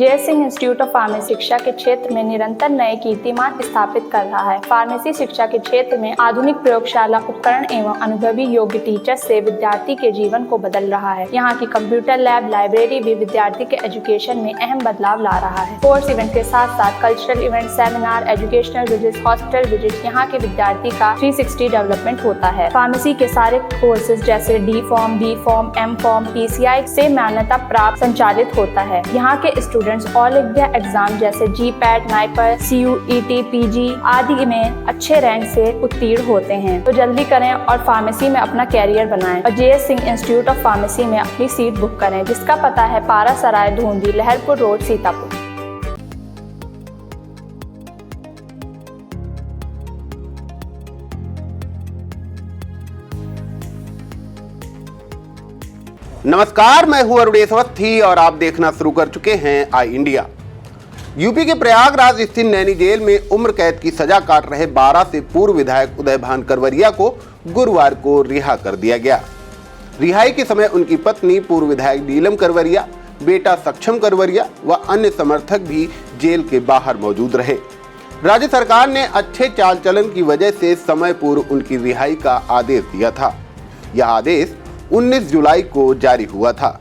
JS. Singh institute of pharmacy शिक्षा के क्षेत्र में निरंतर नए कीर्तिमान स्थापित कर रहा है। फार्मेसी शिक्षा के क्षेत्र में आधुनिक प्रयोगशाला उपकरण एवं अनुभवी योग्य टीचर से विद्यार्थी के जीवन को बदल रहा है। यहाँ की कंप्यूटर लैब लाइब्रेरी भी विद्यार्थी के एजुकेशन में अहम बदलाव ला रहा है। कोर्स इवेंट के साथ साथ cultural event, seminar, educational visit, hospital visit, यहाँ के विद्यार्थी का 360 डेवलपमेंट होता है। फार्मेसी के सारे कोर्सेज जैसे D pharm, B pharm, M pharm, PCI से मान्यता प्राप्त संचालित होता है। यहाँ के स्टूडेंट्स ऑल इंडिया एग्जाम जैसे GPAT, NIPER, CUET, PG आदि में अच्छे रैंक से उत्तीर्ण होते हैं। तो जल्दी करें और फार्मेसी में अपना कैरियर बनाएं और JS. Singh institute of pharmacy में अपनी सीट बुक करें, जिसका पता है पारा सराय, धूंधी, लहरपुर रोड, सीतापुर। नमस्कार, मैं हूं अरुणेश अवस्थी और आप देखना शुरू कर चुके हैं आई इंडिया। यूपी के प्रयागराज स्थित नैनी जेल में उम्र कैद की सजा काट रहे 12 से पूर्व विधायक उदयभान करवरिया को गुरुवार को रिहा कर दिया गया। रिहाई के समय उनकी पत्नी पूर्व विधायक नीलम करवरिया, बेटा सक्षम करवरिया व अन्य समर्थक भी जेल के बाहर मौजूद रहे। राज्य सरकार ने अच्छे चाल चलन की वजह से समय पूर्व उनकी रिहाई का आदेश दिया था। यह आदेश 19 जुलाई को जारी हुआ था।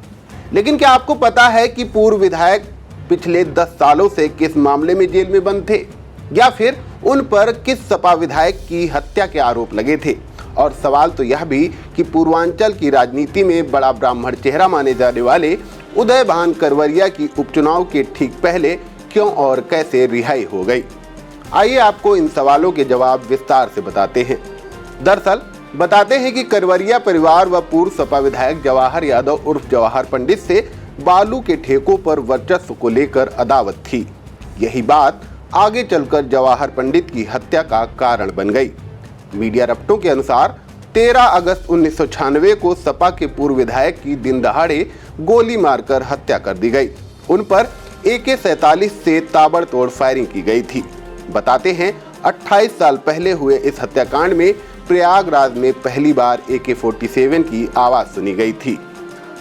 लेकिन क्या आपको पता है कि पूर्व विधायक पिछले 10 सालों से किस मामले में जेल में बंद थे, या फिर उन पर किस सपा विधायक की हत्या के आरोप लगे थे? और सवाल तो यह भी कि पूर्वांचल की राजनीति में बड़ा ब्राह्मण चेहरा माने जाने वाले उदयभान करवरिया की उपचुनाव के ठीक पहले क्यों और कैसे रिहाई हो गई? आइए आपको इन सवालों के जवाब विस्तार से बताते हैं। दरअसल बताते हैं कि करवरिया परिवार व पूर्व सपा विधायक जवाहर यादव उर्फ जवाहर पंडित से बालू के ठेकों पर वर्चस्व को लेकर अदावत थी। यही बात आगे चलकर जवाहर पंडित की हत्या का कारण बन गई। मीडिया रपटों के अनुसार 13 अगस्त 1996 को सपा के पूर्व विधायक की दिन दहाड़े गोली मारकर हत्या कर दी गई। उन पर AK-47 से ताबड़तोड़ फायरिंग की गई थी। बताते हैं 28 साल पहले हुए इस हत्याकांड में प्रयागराज में पहली बार AK-47 की आवाज सुनी गई थी।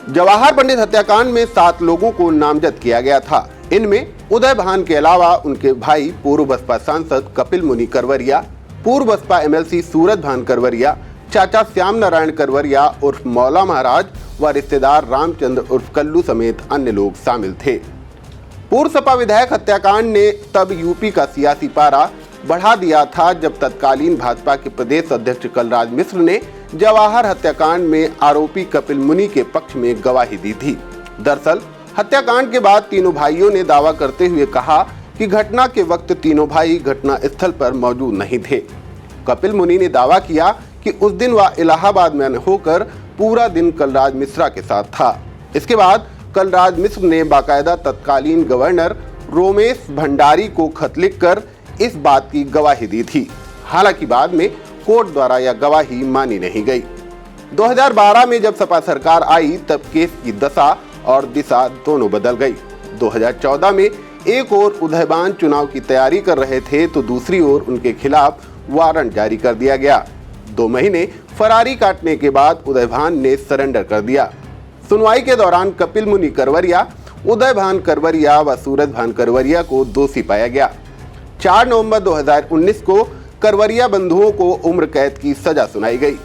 जवाहर पंडित हत्याकांड में 7 लोगों को नामजद किया गया था। इनमें उदयभान के अलावा उनके भाई पूर्व बसपा सांसद कपिल मुनि करवरिया, पूर्व बसपा MLC सूरज भान करवरिया, चाचा श्याम नारायण करवरिया उर्फ मौला महाराज व रिश्तेदार रामचंद्र उर्फ कल्लू समेत अन्य लोग शामिल थे। पूर्व सपा विधायक हत्याकांड ने तब यूपी का सियासी पारा बढ़ा दिया था जब तत्कालीन भाजपा के प्रदेश अध्यक्ष कलराज मिश्र ने जवाहर हत्याकांड में आरोपी कपिल मुनि के पक्ष में गवाही दी थी। दरअसल हत्याकांड के बाद तीनों भाइयों ने दावा करते हुए कहा कि घटना के वक्त तीनों भाई घटना स्थल पर मौजूद नहीं थे। कपिल मुनि ने दावा किया कि उस दिन वह इलाहाबाद में होकर पूरा दिन कलराज मिश्रा के साथ था। इसके बाद कलराज मिश्र ने बाकायदा तत्कालीन गवर्नर रोमेश भंडारी को खत लिखकर इस बात की गवाही दी थी। हालांकि बाद में कोर्ट द्वारा यह गवाही मानी नहीं गई। 2012 में जब सपा सरकार आई तब केस की दशा और दिशा दोनों बदल गई। 2014 में एक ओर उदयभान चुनाव की तैयारी कर रहे थे तो दूसरी ओर उनके खिलाफ वारंट जारी कर दिया गया। 2 महीने फरारी काटने के बाद उदयभान ने सरेंडर कर दिया। सुनवाई के दौरान कपिल मुनि करवरिया, उदयभान करवरिया व सूरज भान करवरिया को दोषी पाया गया। 4 नवंबर 2019 को करवरिया बंधुओं को उम्र कैद की सजा सुनाई गई।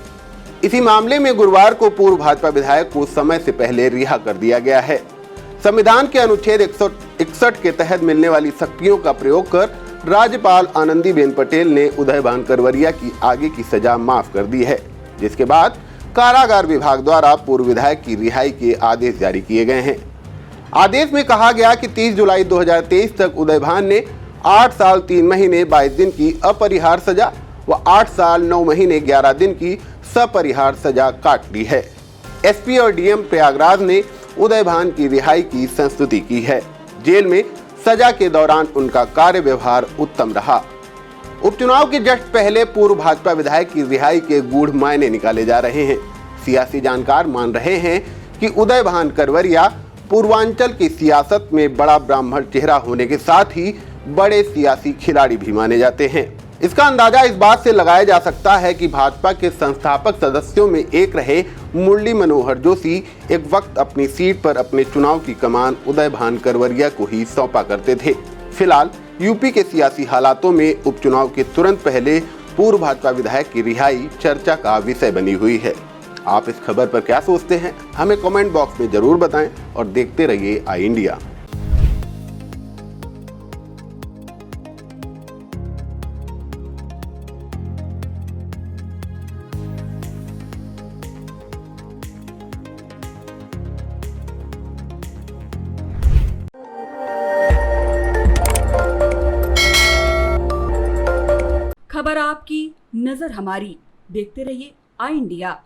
इसी मामले में गुरुवार को पूर्व भाजपा विधायक को समय से पहले रिहा कर दिया गया है। संविधान के अनुच्छेद 161 के तहत मिलने वाली शक्तियों का प्रयोग कर राज्यपाल आनंदीबेन पटेल ने उदयभान करवरिया की आगे की सजा माफ कर दी है, जिसके बाद कारागार विभाग द्वारा पूर्व विधायक की रिहाई के आदेश जारी किए गए हैं। आदेश में कहा गया कि 30 जुलाई 2023 तक उदयभान ने 8 साल 3 महीने 22 दिन की अपरिहार्य सजा व 8 साल 9 महीने 11 दिन की सपरिहार्य सजा काट ली है। SP और DM प्रयागराज ने उदयभान की रिहाई की संस्तुति की है। जेल में सजा के दौरान उनका कार्य व्यवहार उत्तम रहा। उपचुनाव के जस्ट पहले पूर्व भाजपा विधायक की रिहाई के गूढ़ मायने निकाले जा रहे हैं। सियासी जानकार मान रहे हैं कि उदयभान करवरिया पूर्वांचल की सियासत में बड़ा ब्राह्मण चेहरा होने के साथ ही बड़े सियासी खिलाड़ी भी माने जाते हैं। इसका अंदाजा इस बात से लगाया जा सकता है कि भाजपा के संस्थापक सदस्यों में एक रहे मुरली मनोहर जोशी एक वक्त अपनी सीट पर अपने चुनाव की कमान उदय भान करवरिया को ही सौंपा करते थे। फिलहाल यूपी के सियासी हालातों में उपचुनाव के तुरंत पहले पूर्व भाजपा विधायक की रिहाई चर्चा का विषय बनी हुई है। आप इस खबर पर क्या सोचते हैं, हमें कमेंट बॉक्स में जरूर बताएं और देखते रहिए आई इंडिया। खबर आपकी, नजर हमारी। देखते रहिए आई इंडिया।